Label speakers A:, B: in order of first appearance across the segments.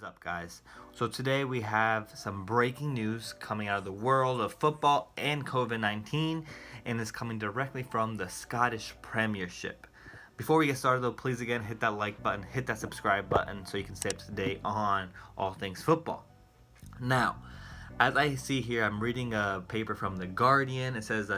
A: is up, guys? So today we have some breaking news coming out of the world of football and COVID-19, and it's coming directly from the Scottish Premiership. Before we get started though, please again hit that like button, hit that subscribe button so you can stay up to date on all things football. Now, as I see here, I'm reading a paper from The Guardian. It says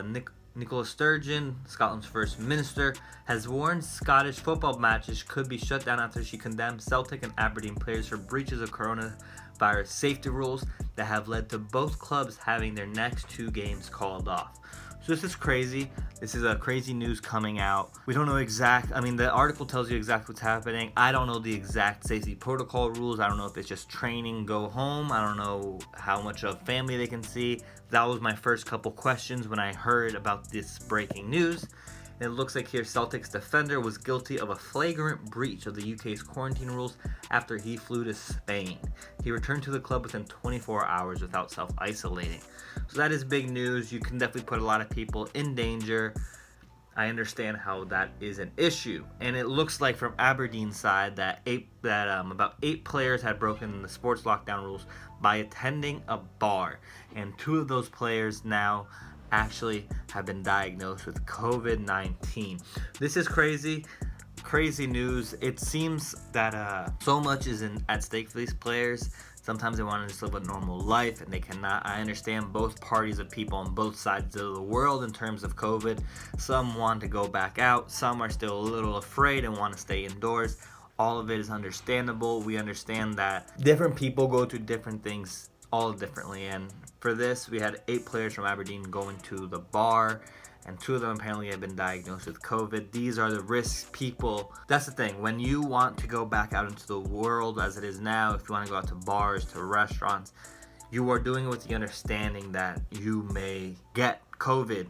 A: Nicola Sturgeon, Scotland's first minister, has warned Scottish football matches could be shut down after she condemned Celtic and Aberdeen players for breaches of coronavirus safety rules that have led to both clubs having their next two games called off. So this is crazy. This is a crazy news coming out. We don't know the article tells you exactly what's happening. I don't know the exact safety protocol rules. I don't know if it's just training, go home. I don't know how much of family they can see. That was my first couple questions when I heard about this breaking news. It looks like here Celtic's defender was guilty of a flagrant breach of the UK's quarantine rules after he flew to Spain. He returned to the club within 24 hours without self-isolating. So that is big news. You can definitely put a lot of people in danger. I understand how that is an issue. And it looks like from Aberdeen's side that about 8 players had broken the sports lockdown rules by attending a bar. And 2 of those players now actually have been diagnosed with COVID-19. This is crazy news. It seems that so much is at stake for these players. Sometimes they want to just live a normal life and they cannot. I understand both parties of people on both sides of the world in terms of COVID. Some want to go back out. Some are still a little afraid and want to stay indoors. All of it is understandable. We understand that different people go through different things all differently, and for this we had 8 players from Aberdeen going to the bar, and 2 of them apparently have been diagnosed with COVID. These are the risks people. That's the thing, when you want to go back out into the world as it is now, if you want to go out to bars, to restaurants, you are doing it with the understanding that you may get COVID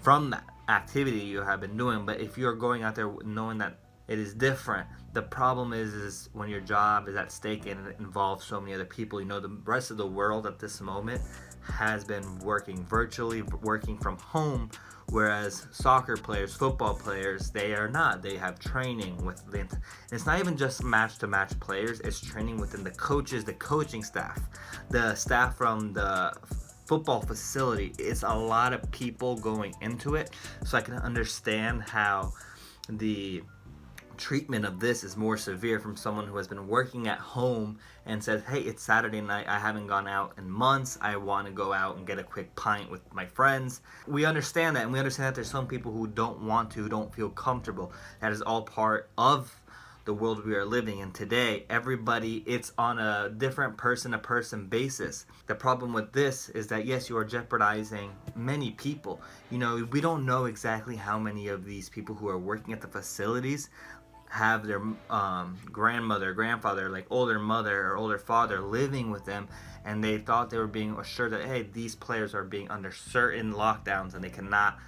A: from that activity you have been doing. But if you're going out there knowing that it is different, the problem is when your job is at stake and it involves so many other people. The rest of the world at this moment has been working virtually, working from home, whereas soccer players, football players, they are not. They have training with it's not even just match-to-match players, it's training within the coaches, the coaching staff, the staff from the football facility. It's a lot of people going into it, so I can understand how the treatment of this is more severe from someone who has been working at home and says, hey, it's Saturday night, I haven't gone out in months, I want to go out and get a quick pint with my friends. We understand that, and we understand that there's some people who don't want to, who don't feel comfortable. That is all part of the world we are living in today. Everybody, it's on a different person-to-person basis. The problem with this is that, yes, you are jeopardizing many people. We don't know exactly how many of these people who are working at the facilities have their grandmother, grandfather, like older mother or older father living with them, and they thought they were being assured that, hey, these players are being under certain lockdowns and they cannot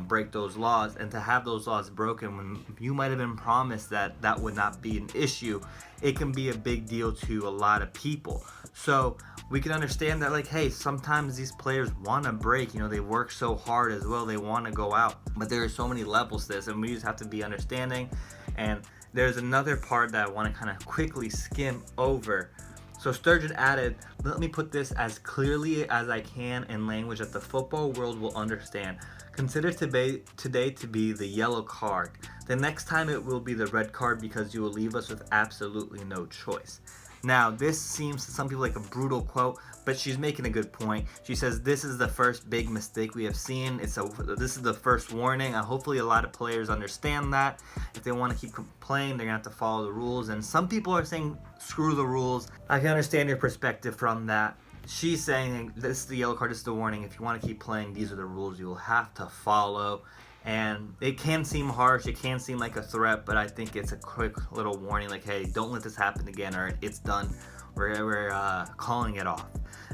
A: break those laws. And to have those laws broken when you might have been promised that that would not be an issue, it can be a big deal to a lot of people. So we can understand that, like, hey, sometimes these players want to break. They work so hard as well, they want to go out, but there are so many levels to this, and we just have to be understanding. And there's another part that I want to kind of quickly skim over. So Sturgeon added, let me put this as clearly as I can in language that the football world will understand. Consider today to be the yellow card. The next time it will be the red card because you will leave us with absolutely no choice. Now, this seems to some people like a brutal quote, but she's making a good point. She says, this is the first big mistake we have seen. This is the first warning. Hopefully a lot of players understand that. If they want to keep playing, they're going to have to follow the rules. And some people are saying, screw the rules. I can understand your perspective from that. She's saying, this is the yellow card, this is the warning. If you want to keep playing, these are the rules you will have to follow. And it can seem harsh, it can seem like a threat, but I think it's a quick little warning, like, hey, don't let this happen again, or it's done. We're calling it off.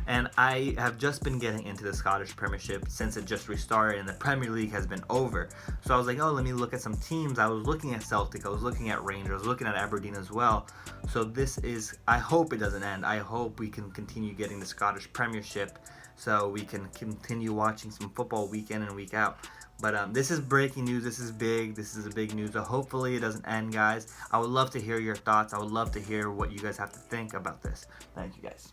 A: And I have just been getting into the Scottish Premiership since it just restarted and the Premier League has been over. So I was like, oh, let me look at some teams. I was looking at Celtic, I was looking at Rangers, I was looking at Aberdeen as well. So I hope it doesn't end. I hope we can continue getting the Scottish Premiership so we can continue watching some football week in and week out. But this is breaking news. This is big. This is a big news. So hopefully it doesn't end, guys. I would love to hear your thoughts. I would love to hear what you guys have to think about this. Thank you, guys.